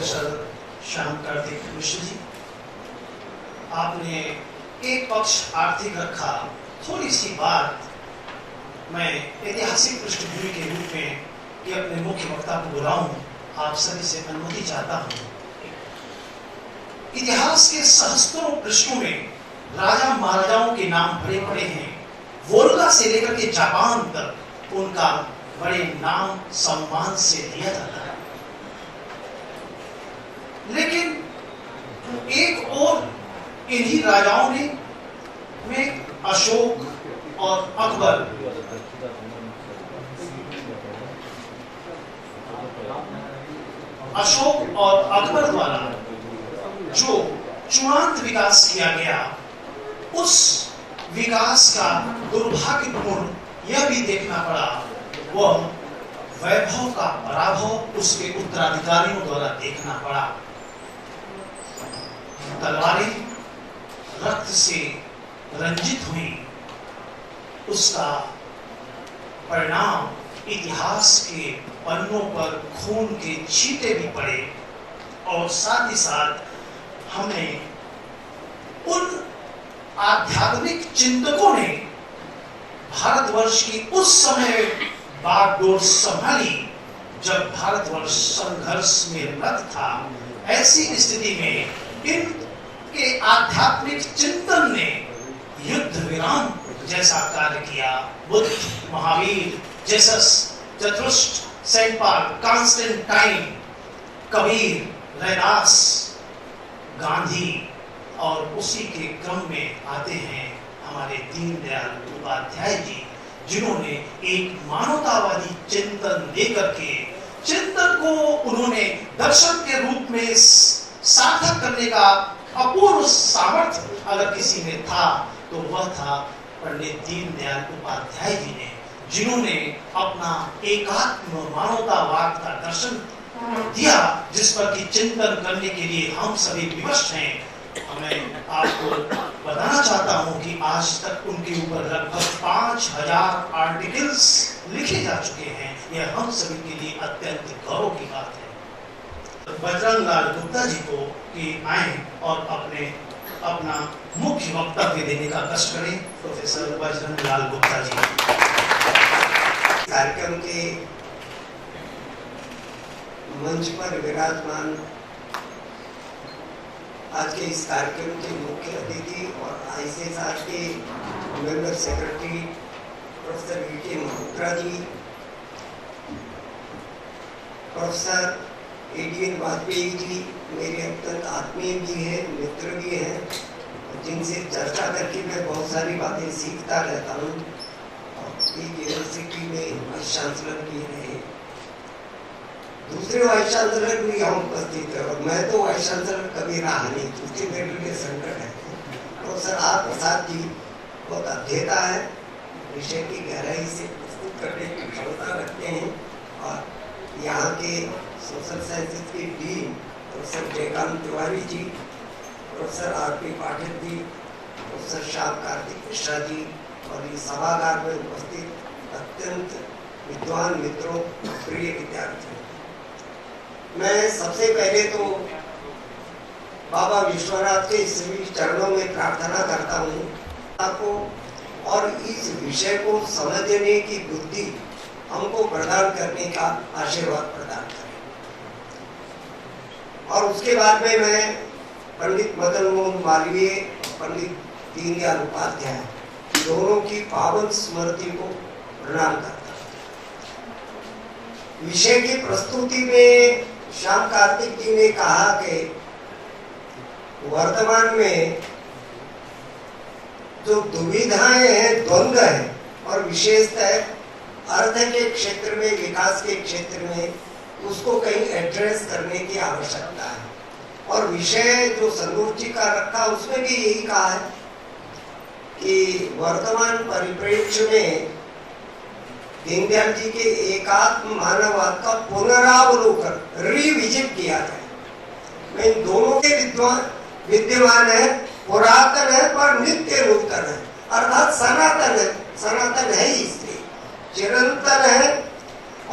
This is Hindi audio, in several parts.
प्रोफेसर श्याम कार्तिक मिश्र जी, आपने एक पक्ष आर्थिक रखा, थोड़ी सी बात मैं ऐतिहासिक पृष्ठभूमि के रूप में कि अपने मुख्य वक्ता को बुलाऊं, आप सभी से अनुमति चाहता हूं। इतिहास के सहस्त्रों पृष्ठों में राजा महाराजाओं के नाम भरे पड़े हैं। वोल्गा से लेकर के जापान तक उनका बड़े नाम सम्मान से लिया जाता है। लेकिन एक और इन्हीं राजाओं ने में अशोक और अकबर द्वारा जो चूड़ांत विकास किया गया, उस विकास का दुर्भाग्यपूर्ण यह भी देखना पड़ा, वह वैभव का पराभव उसके उत्तराधिकारियों द्वारा देखना पड़ा। तलवारें रक्त से रंजित हुई, उसका परिणाम इतिहास के पन्नों पर खून के छींटे भी पड़े और साथ ही साथ हमने उन आध्यात्मिक चिंतकों ने भारतवर्ष की उस समय बागडोर संभाली जब भारतवर्ष संघर्ष में रत था। ऐसी स्थिति में इनके आध्यात्मिक चिंतन ने युद्ध विराम जैसा कार्य किया। Buddha, Mahavir, Jesus, Zarathustra, Saint Paul, Constantine, Kabir, Raidas, Gandhi और उसी के क्रम में आते हैं हमारे दीनदयाल उपाध्याय जी, जिन्होंने एक मानवतावादी चिंतन लेकर के चिंतन को उन्होंने दर्शन के रूप में सार्थक करने का अपूर्व सामर्थ्य अगर किसी में था तो वह था पंडित दीनदयाल उपाध्याय जी ने, जिन्होंने अपना एकात्म मानवतावाद का दर्शन दिया, जिस पर कि चिंतन करने के लिए हम सभी विवश हैं। मैं आपको बताना चाहता हूं कि आज तक उनके ऊपर लगभग 5000 आर्टिकल्स लिखे जा चुके हैं। यह हम सभी के लिए अत्यंत गौरव की बात है। बजरंग लाल गुप्ता जी को कि आए और अपना मुख्य वक्तव्य देने का कष्ट करें। प्रोफेसर बजरंग लाल गुप्ता जी। कार्यक्रम के मंच पर विराजमान आज के इस कार्यक्रम के मुख्य अतिथि और आईसीएसआर के member secretary professor VK Malhotra ji, professor ADN Vajpeyi ji मेरे अत्यंत आत्मीय भी हैं, मित्र भी हैं, जिनसे चर्चा करके मैं बहुत सारी बातें सीखता रहता हूँ। यूनिवर्सिटी में वाइस चांसलर भी रहे, दूसरे वाइस चांसलर भी यहाँ उपस्थित है और मैं तो वाइस चांसलर कभी रहा नहीं, क्योंकि मेरे लिए संकट है। प्रोफेसर आर प्रसाद जी बहुत अध्येता है, विषय की गहराई से प्रस्तुत करने की क्षमता रखते हैं और यहाँ के सोशल साइंसेज के dean professor Jaikant Tiwari ji, professor RP. Pathak ji, professor Shyam Kartik Mishra ji और इस सभागार में उपस्थित अत्यंत विद्वान मित्रों, प्रिय विद्यार्थियों, मैं सबसे पहले तो बाबा विश्वनाथ के सभी चरणों में प्रार्थना करता हूँ आपको और इस विषय को समझने की बुद्धि हमको प्रदान करने का आशीर्वाद प्रदान करें। और उसके बाद में मैं पंडित मदन मोहन मालवीय, पंडित दीनदयाल उपाध्याय दोनों की पावन स्मृति को प्रणाम करता हूँ। विषय की प्रस्तुति में श्याम कार्तिक जी ने कहा कि वर्तमान में जो दुविधाएं हैं, द्वंद्व है और विशेषतः अर्थ के क्षेत्र में, विकास के क्षेत्र में उसको कहीं एड्रेस करने की आवश्यकता है। और विषय जो संगरूर जी का रखा उसमें भी यही कहा है कि वर्तमान परिप्रेक्ष्य में दीनदयाल जी के एकात्म मानववाद का पुनरावलोकन, रिविजिट किया जाए। मैं इन दोनों के विद्यमान है, पुरातन है पर नित्य नूतन है, अर्थात सनातन है, सनातन है इसलिए चिरंतन है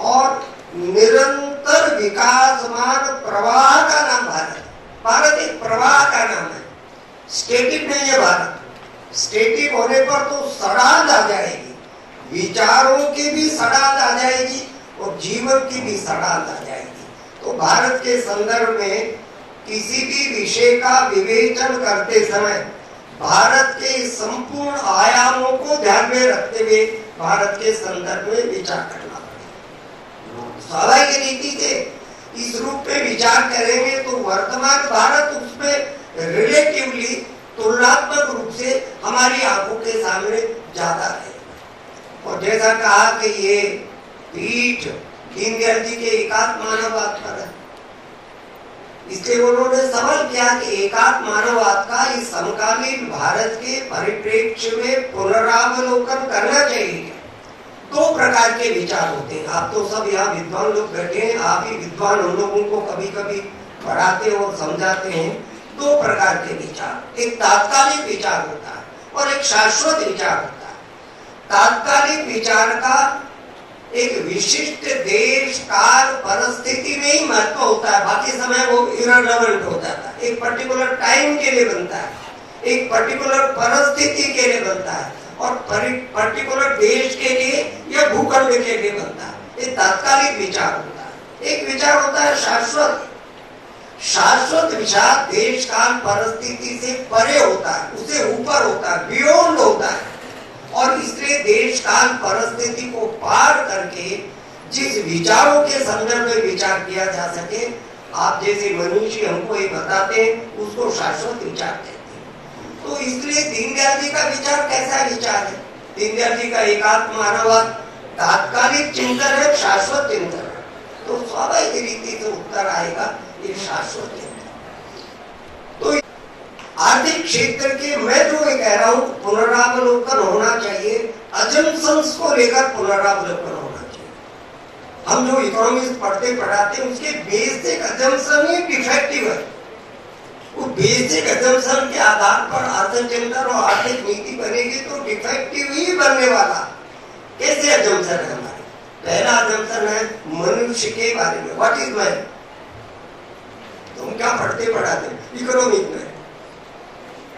और निरंतर निरंतर विकासमान प्रवाह का नाम भारत है। भारत एक प्रवाह का नाम है, स्टेटिक नहीं है भारत। स्टेटिक होने पर तो सड़ाल आ जाएगी, विचारों की भी सड़ाल आ जाएगी और जीवन की भी सड़ाल आ जाएगी। तो भारत के संदर्भ में किसी भी विषय का विवेचन करते समय भारत के संपूर्ण आयामों को ध्यान में रखते हुए भारत के संदर्भ में विचार करना पड़ेगा। स्वाभाविक रीति से इस रूप में विचार करेंगे तो वर्तमान भारत उसमें रिलेटिवली तुलनात्मक रूप से हमारी आंखों के सामने ज्यादा है। और जैसा कहा कि ये पीठ दीनदयाल जी के एकात्म मानववाद पर है, इसलिए उन्होंने सवाल किया कि एकात्म मानववाद का इस समकालीन भारत के परिप्रेक्ष्य में पुनरावलोकन करना चाहिए। दो प्रकार के विचार होते हैं। आप तो सब यहाँ विद्वान लोग बैठे हैं, आप ही विद्वान उन लोगों को कभी कभी पढ़ाते और समझाते हैं। दो प्रकार के विचार, एक तात्कालिक विचार होता है और एक शाश्वत विचार होता है। तात्कालिक विचार का एक विशिष्ट देश काल परिस्थिति में ही महत्व होता है, बाकी समय वो इररिलेवेंट हो जाता है। एक पर्टिकुलर टाइम के लिए बनता है, एक पर्टिकुलर परिस्थिति के लिए बनता है और पर्टिकुलर देश के लिए या भूखंड के लिए बनता है। ये तात्कालिक विचार होता है। एक विचार होता है शाश्वत। शाश्वत विचार देश काल परिस्थिति से परे होता है, उससे ऊपर होता है, बियॉन्ड होता है। और इसलिए देश काल परिस्थिति को पार करके जिस विचारों के संदर्भ में विचार किया जा सके, आप जैसे मनुष्य हमको ये बताते हैं, उसको शाश्वत विचार कहते हैं। तो इसलिए दीनदयाल जी का विचार कैसा विचार है? दीनदयाल जी का एकात्म मानववाद तात्कालिक चिंतन है, शाश्वत चिंतन है। तो स्वाभाविक रीति से उत्तर आएगा ये शाश्वत चिंतन। तो आर्थिक क्षेत्र के मैं जो कह रहा हूँ पुनरावलोकन होना चाहिए, अजम्पशंस को लेकर पुनरावलोकन होना चाहिए। हम जो इकोनॉमिक्स पढ़ते पढ़ाते हैं उसके बेसिक अजम्पशन ही डिफेक्टिव है। वो बेसिक अजम्पशन के आधार पर अर्थचिंतन और आर्थिक नीति बनेगी तो डिफेक्टिव ही बनने वाला। कैसे अजम्पशन है हमारे? पहला अजम्पशन है मनुष्य के बारे में, व्हाट इज मैन। तुम क्या पढ़ते पढ़ाते इकोनॉमिक में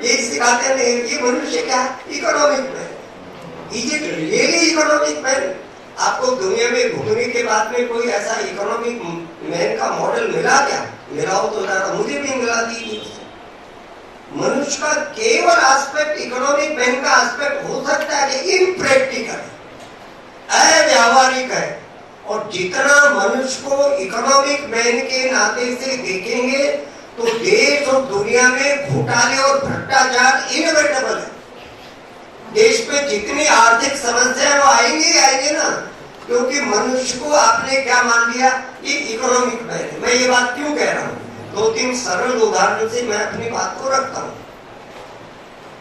ये सिखाते नहीं, ये मनुष्य क्या economic man. Is it really economic man? आपको दुनिया में घूमने के बाद में कोई ऐसा इकोनॉमिक मैन का मॉडल मिला क्या? मिला हो तो ज्यादा मुझे भी मिला दीजिए। मनुष्य का केवल एस्पेक्ट इकोनॉमिक मैन का एस्पेक्ट हो सकता है कि इम्प्रैक्टिकल है, अव्यावहारिक है। और जितना मनुष्य को इकोनॉमिक मैन के नाते से देखेंगे तो देश और दुनिया में घोटाले और भ्रष्टाचार इनएविटेबल है। देश में जितनी आर्थिक समस्याएं वो आएंगे ना, क्योंकि मनुष्य को आपने क्या मान लिया, ये इकोनॉमिक मैन है। मैं ये बात क्यों कह रहा हूँ? दो तीन सरल उदाहरण से मैं अपनी बात को रखता हूँ।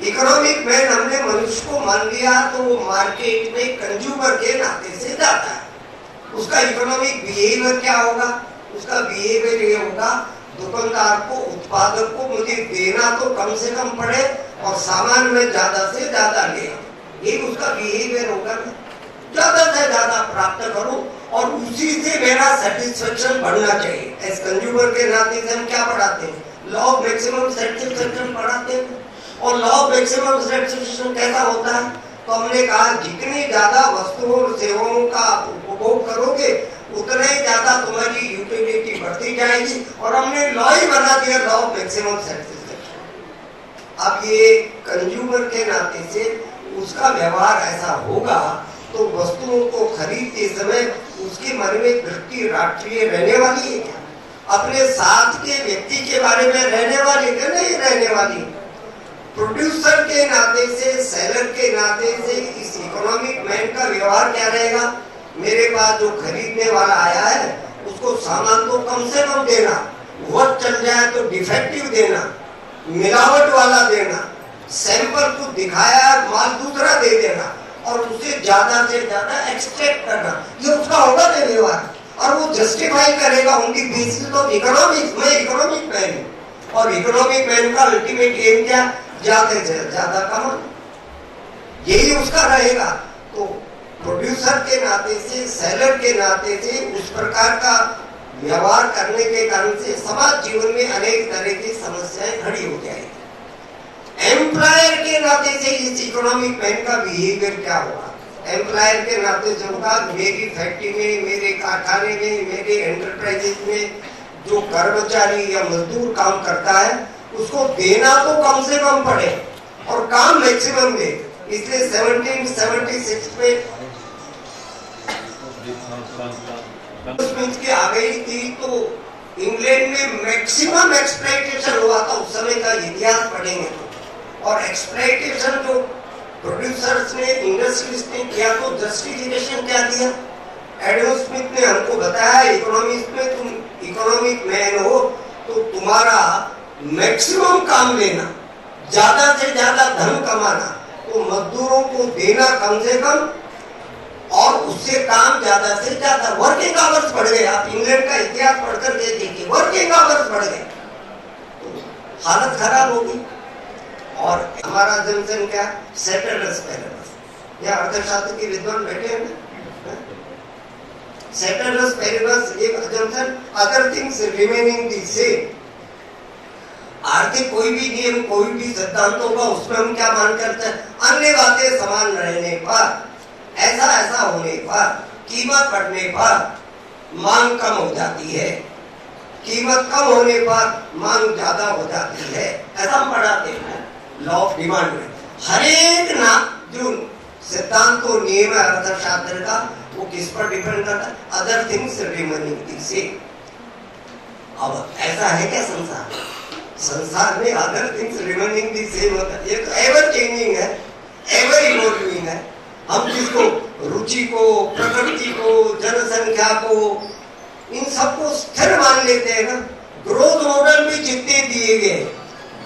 इकोनॉमिक मैन हमने मनुष्य को मान लिया तो वो मार्केट में कंज्यूमर के नाते से जाता है। उसका इकोनॉमिक बिहेवियर क्या होगा? उसका बिहेवियर ये होगा, दुकानदार को, उत्पादक को मुझे देना तो कम से कम पड़े और सामान में ज्यादा से ज्यादा ले। ये उसका बिहेवियर होगा, ज्यादा से ज्यादा प्राप्त करूं और उसी से मेरा सेटिस्फेक्शन बढ़ना चाहिए। एज कंज्यूमर के नाते से हम क्या पढ़ाते हैं? लॉ ऑफ मैक्सिमम सेटिस्फेक्शन पढ़ाते हैं। और लॉ ऑफ मैक्सिमम सेटिस्फेक्शन कैसा होता है? तो हमने कहा जितनी ज्यादा वस्तुओं और सेवाओं का उपभोग करोगे उतना ही ज्यादा तुम्हारी यूटिलिटी बढ़ती जाएगी। और हमने लॉ ही बना दिया, लॉ ऑफ मैक्सिमम सेटिस्फेक्शन। अब ये कंज्यूमर के नाते से उसका व्यवहार ऐसा होगा तो वस्तुओं को खरीदते समय उसके मन में दृष्टि राष्ट्रीय रहने वाली है क्या? अपने साथ के व्यक्ति के बारे में रहने वाली क्या? नहीं रहने वाली। प्रोड्यूसर के नाते से, सेलर के नाते से इस इकोनॉमिक मैन का व्यवहार क्या रहेगा? मेरे पास जो खरीदने वाला आया है उसको सामान तो कम से कम देना, वक्त चल जाए तो डिफेक्टिव देना, मिलावट वाला देना, सैंपल को दिखाया माल दूसरा दे देना और उसे ज्यादा से ज्यादा एक्सट्रैक्ट करना, ये उसका होगा ना व्यवहार। और वो जस्टिफाई करेगा on the basis of economics. मैं इकोनॉमिक मैन हूँ और इकोनॉमिक मैन का अल्टीमेट एम क्या? ज्यादा से ज्यादा कमाना, यही उसका रहेगा। तो प्रोड्यूसर के नाते से, सेलर के नाते से उस प्रकार का व्यवहार करने के कारण से समाज जीवन में अनेक तरह की समस्याएं खड़ी हो जाएगी। एम्प्लॉयर के नाते से इस इकोनॉमिक मैन का बिहेवियर क्या होगा? एम्प्लॉयर के नाते जो होगा, मेरी फैक्ट्री में, मेरे कारखाने में, मेरे एंटरप्राइजेस में जो कर्मचारी या मजदूर काम करता है उसको देना तो कम से कम पड़े और काम मैक्सिमम दे। इसलिए 1776 में की आ गई थी तो इंग्लैंड में मैक्सिमम एक्सप्लॉइटेशन हुआ था। उस समय का इतिहास पढ़ेंगे तो, और एक्सप्लॉइटेशन जो प्रोड्यूसर्स ने, इंडस्ट्रीज ने किया तो जस्टिफिकेशन क्या दिया? एडम स्मिथ ने हमको बताया, इकोनॉमिक्स में तुम इकोनॉमिक मैन हो तो तुम्हारा मैक्सिमम काम लेना, ज्यादा से ज्यादा धन कमाना, तो मजदूरों को देना कम से कम और उससे काम ज्यादा से ज्यादा। वर्किंग आवर्स बढ़ गए। आप इंग्लैंड का इतिहास पढ़कर के देखिए, वर्किंग आवर्स बढ़ गए तो हालत खराब होगी। और हमारा जनसंख्या सेटलर्स पेरेंट्स, या अर्थशास्त्र के विद्वान बैठे हैं, सेटलर्स पेरेंट्स एक assumption, other things remaining the same. आर्थिक कोई भी नियम, कोई भी सिद्धांत होगा उसमें हम क्या मान करते हैं? अन्य बातें समान रहने पर, ऐसा होने पर, कीमत बढ़ने पर मांग कम हो जाती है, कीमत कम होने पर मांग ज्यादा हो जाती है। ऐसा हम पढ़ाते हैं लॉ ऑफ डिमांड में। हर एक ना जो सिद्धांत और नियम है अर्थशास्त्र का, वो किस पर डिपेंड करता है? Other things remaining the same. अब ऐसा है क्या संसार? संसार में other things remaining the same होता है? ये तो एवर चेंजिंग है, एवर इवॉल्विंग है। हम जिसको रुचि को, प्रकृति को, जनसंख्या को, इन सबको स्थिर मान लेते हैं ना। ग्रोथ मॉडल भी जितने दिए गए,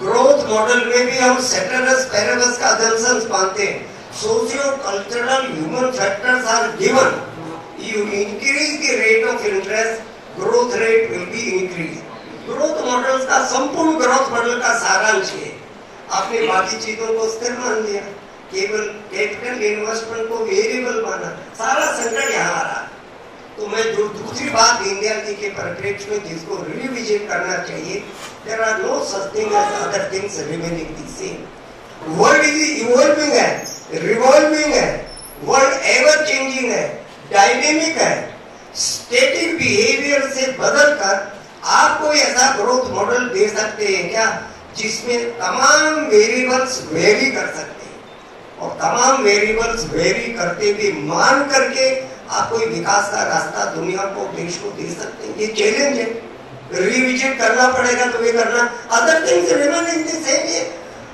ग्रोथ मॉडल में भी हम सेटलर्स पेरेंट्स का जंक्शन मानते हैं। Socio cultural human factors are given, you increase the rate of interest, growth rate will be increase. Growth models का, संपूर्ण ग्रोथ मॉडल का सारांश है आपने बाकी चीजों को स्थिर मान लिया, केवल कैपिटल इन्वेस्टमेंट को वेरिएबल माना, सारा संकट यहाँ आ रहा। तो मैं जो दूसरी बात दीनदयाल जी के परिप्रेक्ष्य में जिसको रिविजिट करना चाहिए, there are no such thing as other things remaining the same. World is evolving है, रिवॉल्विंग है, वर्ल्ड एवर चेंजिंग है, डायनेमिक है। स्टैटिक बिहेवियर से बदलकर आप कोई ऐसा ग्रोथ मॉडल दे सकते हैं क्या जिसमें तमाम वेरिएबल्स वेरी कर सकते हैं, और तमाम वेरिएबल्स वेरी करते हुए मान करके आप कोई विकास का रास्ता दुनिया को, देश को दे सकते हैं? ये चैलेंज है, रिविजिट करना पड़ेगा। तो ये करना, other things remaining the same, ये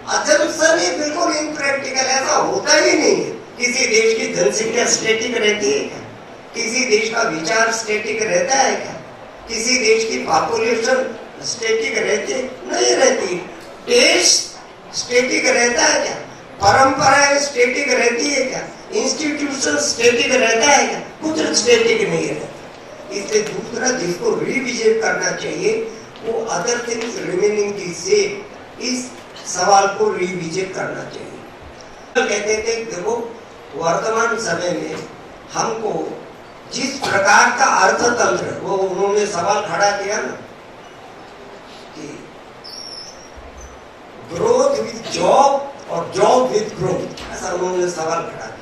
अजम्पशन है, बिल्कुल इनप्रैक्टिकल। ऐसा होता ही नहीं है। किसी देश की जनसंख्या स्टैटिक रहती है क्या? किसी देश का विचार स्टैटिक रहता है क्या? किसी देश की पॉपुलेशन स्टैटिक रहती नहीं रहती। टेस्ट स्टैटिक रहता है क्या? परंपराएं स्टैटिक रहती है क्या? इंस्टीट्यूशन स्टैटिक रहता है क्या? कुछ स्टैटिक नहीं रहता। इसलिए दूसरा जिसको रिविजिट करना चाहिए वो other things remaining the same, इस सवाल को रिविजिट करना चाहिए। कहते थे देखो वर्तमान समय में हमको जिस प्रकार का अर्थतंत्र, वो उन्होंने सवाल खड़ा किया ना कि ग्रोथ विद जॉब और जॉब विद ग्रोथ, ऐसा उन्होंने सवाल खड़ा किया।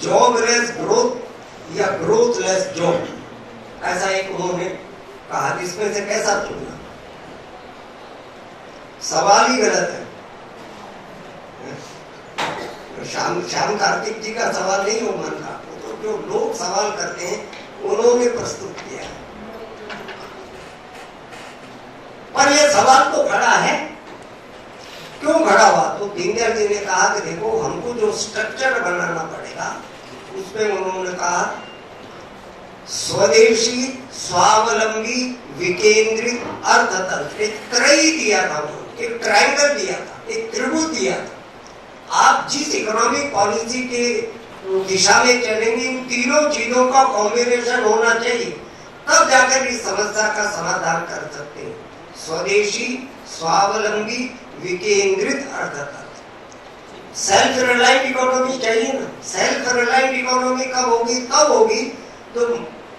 जॉब लेस ग्रोथ या ग्रोथ लेस जॉब, ऐसा एक उन्होंने कहा। इसमें से कैसा चुनना? सवाल ही गलत है। श्याम कार्तिक जी का सवाल नहीं हो मन का, तो जो लोग सवाल करते हैं उन्होंने प्रस्तुत किया। पर यह सवाल तो खड़ा है, क्यों खड़ा हुआ? तो दीनदयाल जी ने कहा कि देखो हमको जो स्ट्रक्चर बनाना पड़ेगा, उसमें उन्होंने कहा स्वदेशी, स्वावलंबी, विकेंद्रित अर्थतंत्र। एक त्रयी दिया था उन्होंने, एक ट्रायंगल दिया था, एक त्रिभुज दिया था। आप जिस इकोनॉमिक पॉलिसी के दिशा में चलेंगे, इन तीनों चीजों का कॉम्बिनेशन होना चाहिए, तब जाकर इस समस्या का समाधान कर सकते हैं। स्वदेशी, स्वावलंबी, विकेंद्रित अर्थतंत्र। सेल्फ रिलायंट इकोनॉमी चाहिए ना। सेल्फ रिलायंट इकोनॉमी कब होगी? तब होगी तो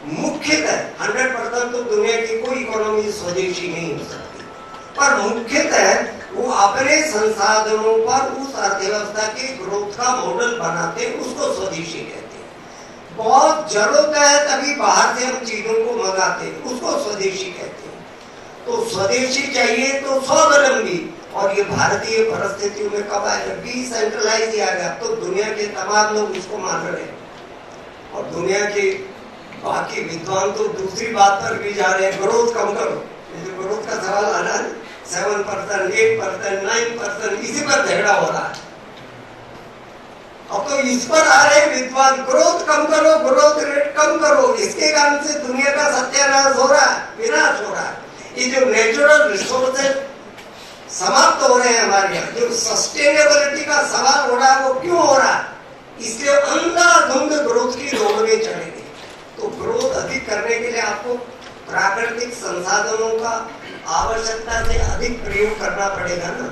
मुख्यतः 100% तो दुनिया की कोई इकोनॉमी स्वदेशी नहीं हो सकती, पर मुख्यतः वो अपने संसाधनों पर उस अर्थव्यवस्था के ग्रोथ का मॉडल बनाते हैं, उसको स्वदेशी कहते हैं। बहुत जरूरत है तभी बाहर से हम चीजों को मंगाते हैं, उसको स्वदेशी कहते हैं। तो स्वदेशी चाहिए तो स्वावलंबी, और ये भारतीय परिस्थितियों में कब आएगा? डिसेंट्रलाइज आ गया तो दुनिया के तमाम लोग उसको मान रहे हैं, और दुनिया के बाकी विद्वान तो दूसरी बात पर भी जा रहे हैं, ग्रोथ कम करो। जो ग्रोथ का सवाल आ रहा है 7%, 8%, 9%, इसी पर झगड़ा हो रहा है। अब तो इस पर आ रहे विद्वान, ग्रोथ कम करो, ग्रोथ रेट कम करो, इसके कारण से दुनिया का सत्यानाश हो रहा है, विनाश हो रहा है। ये जो नेचुरल रिसोर्सेज समाप्त हो रहे हैं हमारे यहाँ, जो सस्टेनेबिलिटी का सवाल हो रहा है, वो क्यों हो रहा है? इसलिए अंधाधुंध ग्रोथ की दौड़ में चढ़ेंगे। तो ग्रोथ अधिक करने के लिए आपको प्राकृतिक संसाधनों का आवश्यकता से अधिक प्रयोग करना पड़ेगा ना।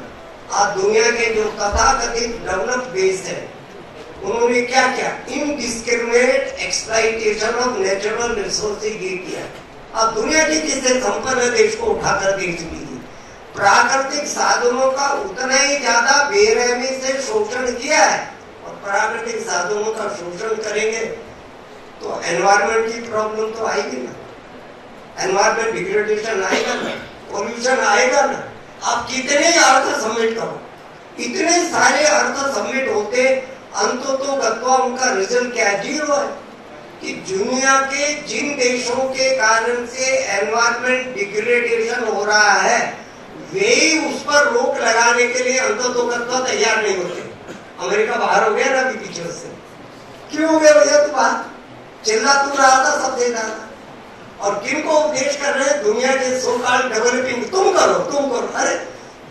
आज दुनिया के जो तथाकथित डेवलप्ड देश है, उन्होंने क्या किया? Indiscriminate exploitation of natural resources ये किया। अब दुनिया के किसी संपन्न देश को उठाकर देख लीजिए, प्राकृतिक साधनों का उतना ही ज्यादा बेरहमी से शोषण किया है, और प्राकृतिक साधनों का शोषण करेंगे तो एनवायरमेंट की प्रॉब्लम तो आएगी ना, एनवायरमेंट डिग्रेडेशन आएगा ना, पॉल्यूशन आएगा ना। आप कितने अर्थ सबमिट करो, इतने सारे अर्थ सबमिट होते, अंततोगत्वा उनका रिजल्ट क्या है? 0 है। कि दुनिया के जिन देशों के कारण से एनवायरमेंट डिग्रेडेशन हो रहा है, वे ही उस पर रोक लगाने के लिए अंततोगत्वा तैयार नहीं होते। अमेरिका बाहर हो गया ना अभी पीछे से, क्यों हो गया भैया? तू बाहर चिल्ला तू रहा था सबसे ज्यादा, और किनको उपदेश कर रहे हैं? दुनिया के सो कॉल्ड डेवलपिंग, तुम करो तुम करो। अरे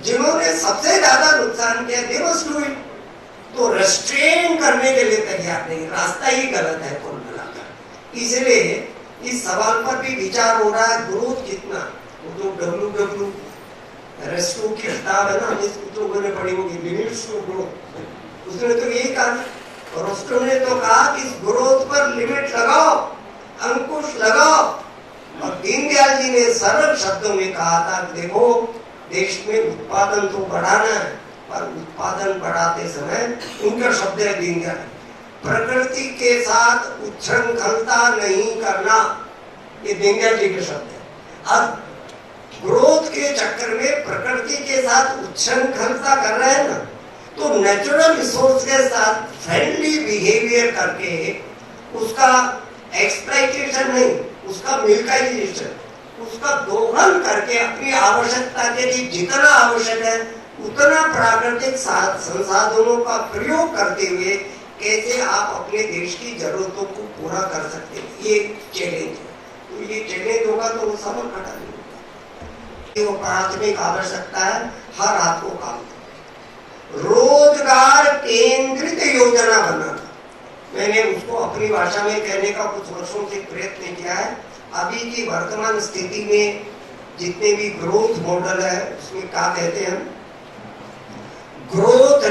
जिन्होंने सबसे ज्यादा नुकसान किया, दे मस्ट डू इट। तो रेस्ट्रेन करने के लिए तैयार नहीं, रास्ता ही गलत है कुल मिलाकर। इसलिए इस सवाल पर भी विचार हो रहा है, ग्रोथ कितना। वो जो डब्ल्यू रेस्टो की किताब है ना, कुछ लोगों ने पढ़ी होगी, लिमिट्स टू ग्रोथ, उसने तो यही कहा, रेस्टो ने तो कहा कि इस ग्रोथ पर लिमिट लगाओ, अंकुश लगाओ। और दीनदयाल जी ने सरल शब्दों में कहा था, देखो देश में उत्पादन तो बढ़ाना है, पर उत्पादन बढ़ाते समय, उनका शब्द है दीनदयाल, प्रकृति के साथ उच्छृंखलता नहीं करना, ये दीनदयाल जी के शब्द है। अब ग्रोथ के चक्कर में प्रकृति के साथ उच्छृंखलता कर रहे हैं ना, तो नेचुरल रिसोर्स के साथ फ्रेंडली बिहेवियर करके उसका एक्सप्लॉइटेशन नहीं, उसका मिल्काइजेशन, उसका दोहन करके अपनी आवश्यकता के लिए जितना आवश्यक है उतना प्राकृतिक संसाधनों का प्रयोग करते हुए कैसे आप अपने देश की जरूरतों को पूरा कर सकते हैं, ये चैलेंज है। तो ये चैलेंज होगा तो वो सबक खड़ा नहीं होगा। वो प्राथमिक आवश्यकता है, हर हाथ को काम करो। रोजगार केंद्रित योजना बनाना, मैंने उसको अपनी भाषा में कहने का कुछ वर्षों से प्रयत्न किया है। अभी की वर्तमान स्थिति में जितने भी ग्रोथ मॉडल है, उसमें क्या कहते हैं हम? ग्रोथ